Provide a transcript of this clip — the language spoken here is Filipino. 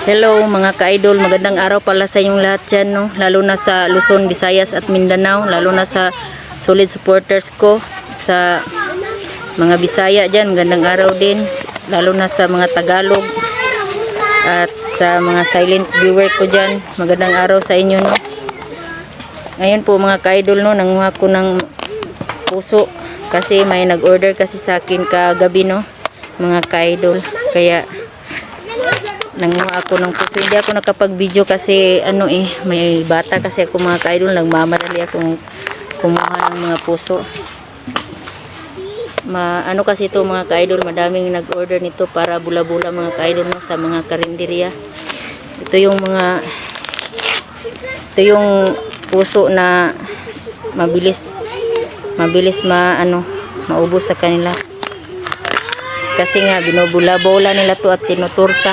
Hello mga ka-idol, magandang araw pala sa inyong lahat dyan, no? Lalo na sa Luzon, Visayas at Mindanao, lalo na sa solid supporters ko sa mga Bisaya dyan, magandang araw din, lalo na sa mga Tagalog at sa mga silent viewer ko dyan, magandang araw sa inyo, no? Ngayon po mga ka-idol, no, nanguha ko ng puso kasi may nag-order kasi sa akin kagabi, no, mga ka-idol, kaya nanguha ako ng puso. Hindi ako nakapag-video kasi may bata kasi ako mga ka-idol, nagmamadali akong kumuha ng mga puso. Kasi ito mga ka-idol, madaming nag-order nito para bula-bula mga ka-idol, no, sa mga karinderya. Ito yung puso na mabilis maubos sa kanila. Kasi nga binubula-bola nila to at tinuturta.